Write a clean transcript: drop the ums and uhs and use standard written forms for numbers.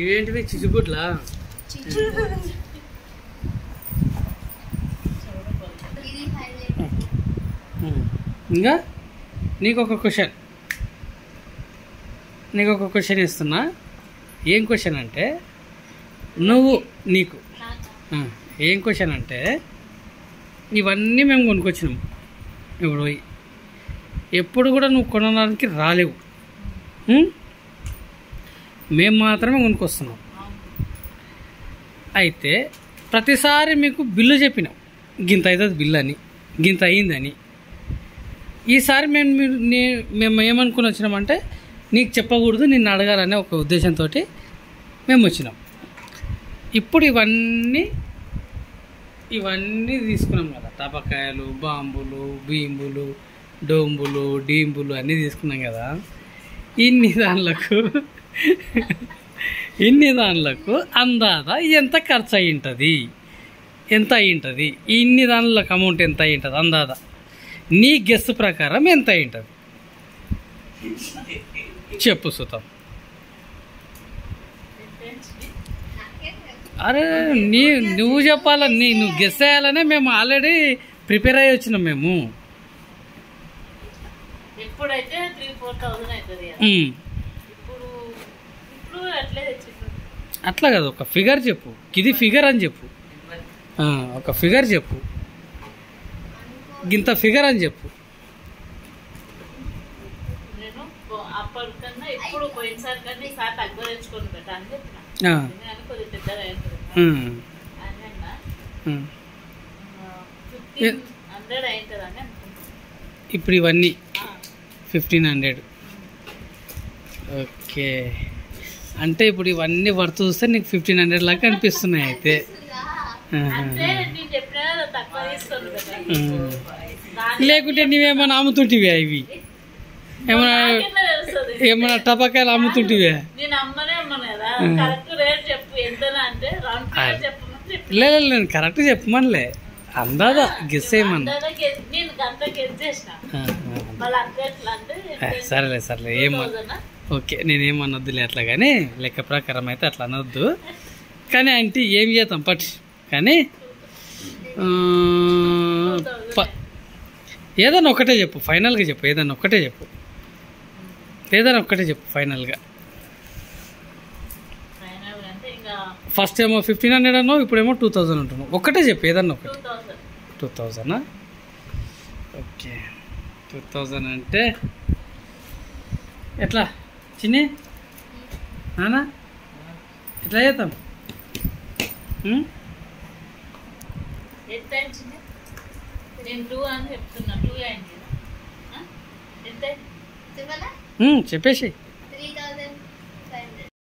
ఇవేంటివి చిచుగుడ్లా? ఇంకా నీకు ఒక క్వశ్చన్ ఇస్తున్నా. ఏం క్వశ్చన్ అంటే ఏం క్వశ్చన్ అంటే ఇవన్నీ మేము కొనుక్కొచ్చినాం. ఇప్పుడు ఎప్పుడు కూడా నువ్వు కొనడానికి రాలేవు, మేము మాత్రమే కొనుక్కొస్తున్నాం. అయితే ప్రతిసారి మీకు బిల్లు చెప్పినాం, గింత అవుతుంది బిల్లు అని, గింత అయిందని. ఈసారి మేము ఏమనుకుని వచ్చినామంటే నీకు చెప్పకూడదు, నిన్ను అడగాలనే ఒక ఉద్దేశంతో మేము వచ్చినాం. ఇప్పుడు ఇవన్నీ తీసుకున్నాం కదా, టపకాయలు, బాంబులు, భీంబులు, డోంబులు, డీంబులు అన్నీ తీసుకున్నాం కదా. ఇన్ని దానిలకు అందాదా ఎంత ఖర్చు అయి ఉంటుంది, ఇన్ని దానిలకు అమౌంట్ ఎంత అయి ఉంటుంది అందాదా? నీ గెస్ ప్రకారం ఎంత అయి ఉంటుంది చెప్పు సుతం. అరే నువ్వు చెప్పాలని, నువ్వు గెస్ చేయాలనే మేము ఆల్రెడీ ప్రిపేర్ అయ్యి వచ్చినాం. మేము అట్లా కదా, ఒక ఫిగర్ చెప్పు, ఇది ఫిగర్ అని చెప్పు, ఒక ఫిగర్ చెప్పు, గింత ఫిగర్ అని చెప్పు. ఇప్పుడు ఇవన్నీ 1500. ఓకే, అంటే ఇప్పుడు ఇవన్నీ వర్త్ చూస్తే నీకు 1500 లాగా అనిపిస్తున్నాయి. అయితే లేకుంటే నువ్వేమన్నా అమ్ముతుంటివా? ఇవి ఏమన్నా టపాకాయలు అమ్ముతుంటివా? లేదు, నేను కరెక్ట్ చెప్పమనిలే, అందాదా గెస్ చేయమన్నా. సరేలే ఓకే, నేనేమనొద్దులే అట్లా. కానీ లెక్క ప్రకారం అయితే అట్లా అనొద్దు. కానీ అంటే ఏం చేద్దాం పట్. కానీ ఏదైనా ఒకటే చెప్పు, ఫైనల్గా చెప్పు, ఏదైనా ఒక్కటే చెప్పు ఫైనల్గా. ఫస్ట్ ఏమో 1500 అన్నావు, ఇప్పుడేమో 2000 అంటున్నావు. ఒక్కటే చెప్పు, ఏదన్నా ఒకటి. 2000. ఓకే, 2000 అంటే ఎట్లా చిన్ని నానా ఎట్లా చేద్దాం? చెప్పేసి